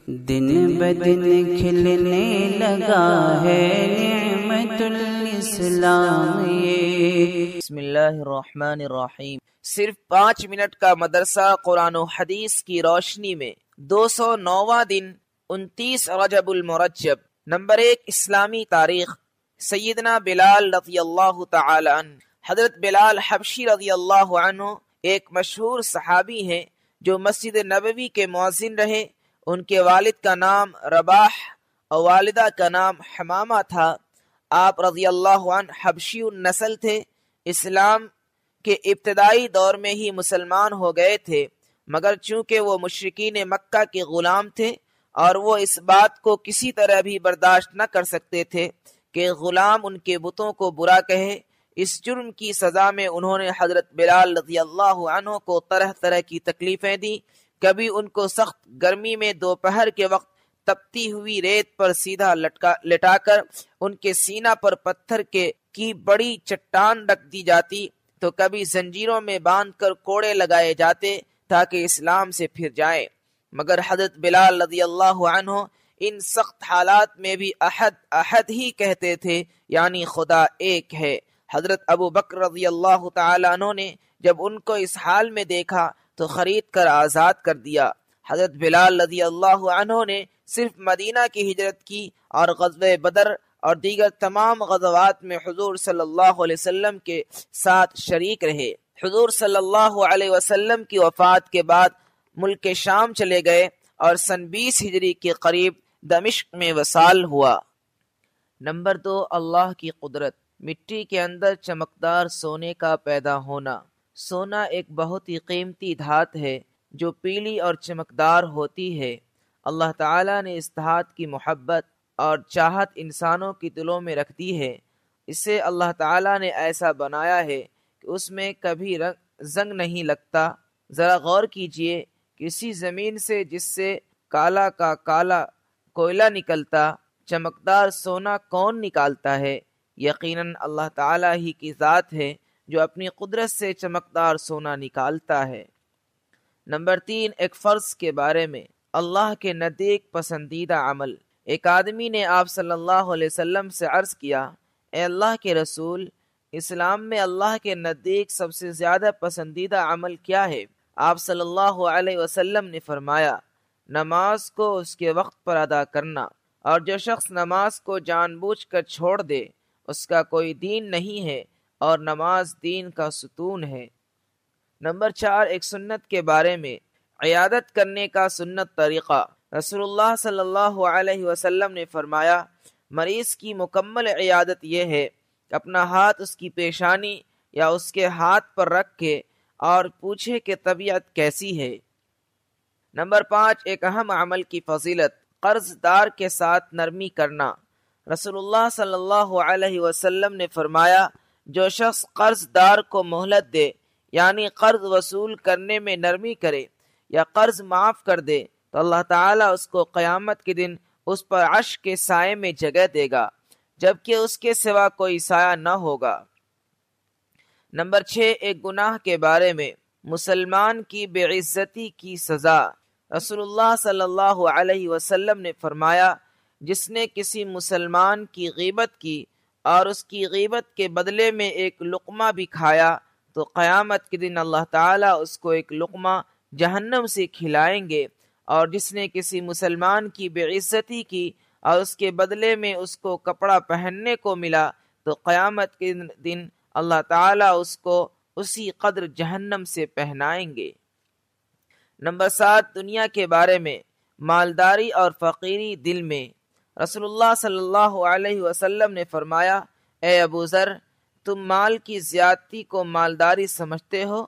دن بدن کھلنے لگا ہے نعمت الاسلام یہ۔ بسم اللہ الرحمن الرحیم۔ صرف 5 منٹ کا مدرسہ قرآن و حدیث کی روشنی میں 209واں دن 29 رجب المرجب۔ نمبر 1، اسلامی تاریخ۔ سیدنا بلال رضی اللہ تعالی عنہ۔ حضرت بلال حبشی رضی اللہ عنہ ایک مشہور صحابی ہیں جو مسجد نبوی کے مؤذن رہے۔ ان کے والد کا نام رباح اور والدہ کا نام حمامہ تھا۔ آپ رضی اللہ عنہ حبشی النسل تھے۔ اسلام کے ابتدائی دور میں ہی مسلمان ہو گئے تھے، مگر چونکہ وہ مشرکین مکہ کے غلام تھے اور وہ اس بات کو کسی طرح بھی برداشت نہ کر سکتے تھے کہ غلام ان کے بتوں کو برا کہے، اس جرم کی سزا میں انہوں نے حضرت بلال رضی اللہ عنہ کو طرح طرح کی تکلیفیں دیں۔ کبھی ان کو سخت گرمی میں دوپہر کے وقت تپتی ہوئی ریت پر سیدھا لٹا کر ان کے سینہ پر پتھر کی بڑی چٹان رکھ دی جاتی، تو کبھی زنجیروں میں باندھ کر کوڑے لگائے جاتے تاکہ اسلام سے پھر جائیں۔ مگر حضرت بلال رضی اللہ عنہ ان سخت حالات میں بھی احد احد ہی کہتے تھے، یعنی خدا ایک ہے۔ حضرت ابو بکر رضی اللہ تعالی عنہ نے جب ان کو اس حال میں دیکھا تو خرید کر آزاد کر دیا۔ حضرت بلال رضی اللہ عنہ نے صرف مدینہ کی ہجرت کی اور غزوہ بدر اور دیگر تمام غزوات میں حضور صلی اللہ علیہ وسلم کے ساتھ شریک رہے۔ حضور صلی اللہ علیہ وسلم کی وفات کے بعد ملک شام چلے گئے اور سن 20 ہجری کے قریب دمشق میں وصال ہوا۔ نمبر 2، اللہ کی قدرت۔ مٹی کے اندر چمکدار سونے کا پیدا ہونا۔ سونا ایک بہت ہی قیمتی دھات ہے جو پیلی اور چمکدار ہوتی ہے۔ اللہ تعالیٰ نے اس دھات کی محبت اور چاہت انسانوں کی دلوں میں رکھ دی ہے۔ اسے اللہ تعالیٰ نے ایسا بنایا ہے کہ اس میں کبھی زنگ نہیں لگتا۔ ذرا غور کیجئے، کسی زمین سے جس سے کالا کا کالا کوئلہ نکلتا، چمکدار سونا کون نکالتا ہے؟ یقیناً اللہ تعالیٰ ہی کی ذات ہے جو اپنی قدرت سے چمکدار سونا نکالتا ہے۔ نمبر 3، ایک فرض کے بارے میں۔ اللہ کے نزدیک پسندیدہ عمل۔ ایک آدمی نے آپ صلی اللہ علیہ وسلم سے عرض کیا، اے اللہ کے رسول، اسلام میں اللہ کے نزدیک سب سے زیادہ پسندیدہ عمل کیا ہے؟ آپ صلی اللہ علیہ وسلم نے فرمایا، نماز کو اس کے وقت پر ادا کرنا، اور جو شخص نماز کو جان بوجھ کر چھوڑ دے اس کا کوئی دین نہیں ہے، اور نماز دین کا ستون ہے۔ نمبر 4، ایک سنت کے بارے میں۔ عیادت کرنے کا سنت طریقہ۔ رسول اللہ صلی اللہ علیہ وسلم نے فرمایا، مریض کی مکمل عیادت یہ ہے کہ اپنا ہاتھ اس کی پیشانی یا اس کے ہاتھ پر رکھ کے اور پوچھے کہ طبیعت کیسی ہے۔ نمبر 5، ایک اہم عمل کی فضیلت۔ قرض دار کے ساتھ نرمی کرنا۔ رسول اللہ صلی اللہ علیہ وسلم نے فرمایا، جو شخص قرض دار کو مہلت دے، یعنی قرض وصول کرنے میں نرمی کرے یا قرض معاف کر دے، تو اللہ تعالیٰ اس کو قیامت کے دن اس پر عرش کے سائے میں جگہ دے گا، جبکہ اس کے سوا کوئی سایہ نہ ہوگا۔ نمبر 6، ایک گناہ کے بارے میں۔ مسلمان کی بے عزتی کی سزا۔ رسول اللہ صلی اللہ علیہ وسلم نے فرمایا، جس نے کسی مسلمان کی غیبت کی اور اس کی غیبت کے بدلے میں ایک لقمہ بھی کھایا تو قیامت کے دن اللہ تعالیٰ اس کو ایک لقمہ جہنم سے کھلائیں گے، اور جس نے کسی مسلمان کی بے عزتی کی اور اس کے بدلے میں اس کو کپڑا پہننے کو ملا تو قیامت کے دن اللہ تعالیٰ اس کو اسی قدر جہنم سے پہنائیں گے۔ نمبر 7، دنیا کے بارے میں۔ مالداری اور فقیری دل میں۔ رسول اللہ صلی اللہ علیہ وسلم نے فرمایا، اے ابو ذر، تم مال کی زیادتی کو مالداری سمجھتے ہو؟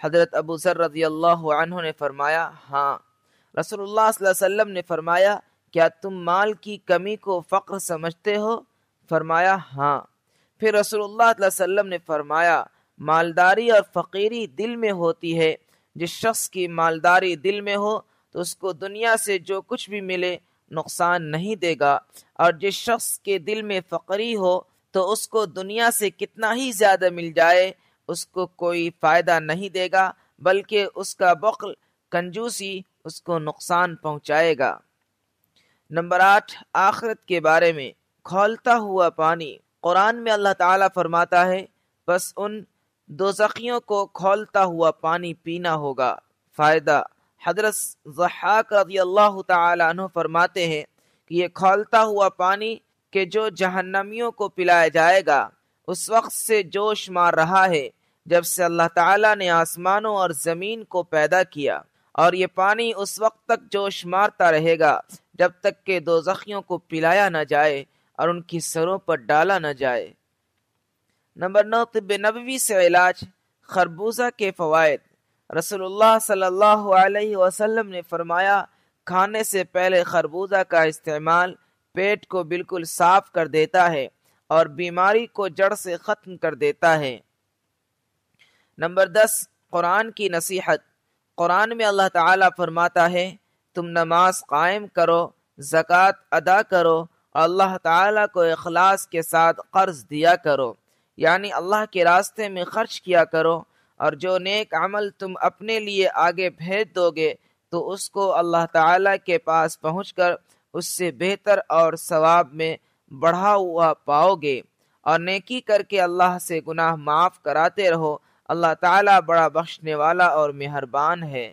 حضرت ابو ذر رضی اللہ عنہ نے فرمایا، ہاں۔ رسول اللہ صلی اللہ علیہ وسلم نے فرمایا، کیا تم مال کی کمی کو فقر سمجھتے ہو؟ فرمایا، ہاں۔ پھر رسول اللہ صلی اللہ علیہ وسلم نے فرمایا، مالداری اور فقیری دل میں ہوتی ہے۔ جس شخص کی مالداری دل میں ہو تو اس کو دنیا سے جو کچھ بھی ملے نقصان نہیں دے گا، اور جس شخص کے دل میں فقری ہو تو اس کو دنیا سے کتنا ہی زیادہ مل جائے اس کو کوئی فائدہ نہیں دے گا، بلکہ اس کا بخل، کنجوسی اس کو نقصان پہنچائے گا۔ نمبر 8، آخرت کے بارے میں کھولتا ہوا پانی۔ قرآن میں اللہ تعالیٰ فرماتا ہے بس ان دوزخیوں کو کھولتا ہوا پانی پینا ہوگا۔ فائدہ، حضرت ضحاک رضی اللہ تعالیٰ عنہ فرماتے ہیں کہ یہ کھولتا ہوا پانی کہ جو جہنمیوں کو پلایا جائے گا اس وقت سے جوش مار رہا ہے جب سے اللہ تعالیٰ نے آسمانوں اور زمین کو پیدا کیا، اور یہ پانی اس وقت تک جوش مارتا رہے گا جب تک کہ دوزخیوں کو پلایا نہ جائے اور ان کی سروں پر ڈالا نہ جائے۔ نمبر 9، طب نبوی سے علاج، خربوزہ کے فوائد۔ رسول اللہ صلی اللہ علیہ وسلم نے فرمایا کھانے سے پہلے خربوزہ کا استعمال پیٹ کو بالکل صاف کر دیتا ہے اور بیماری کو جڑ سے ختم کر دیتا ہے۔ نمبر 10، قرآن کی نصیحت۔ قرآن میں اللہ تعالیٰ فرماتا ہے تم نماز قائم کرو، زکوٰۃ ادا کرو اور اللہ تعالیٰ کو اخلاص کے ساتھ قرض دیا کرو، یعنی اللہ کے راستے میں خرچ کیا کرو، اور جو نیک عمل تم اپنے لیے آگے بھیج دو گے تو اس کو اللہ تعالیٰ کے پاس پہنچ کر اس سے بہتر اور ثواب میں بڑھا ہوا پاؤ گے، اور نیکی کر کے اللہ سے گناہ معاف کراتے رہو، اللہ تعالیٰ بڑا بخشنے والا اور مہربان ہے۔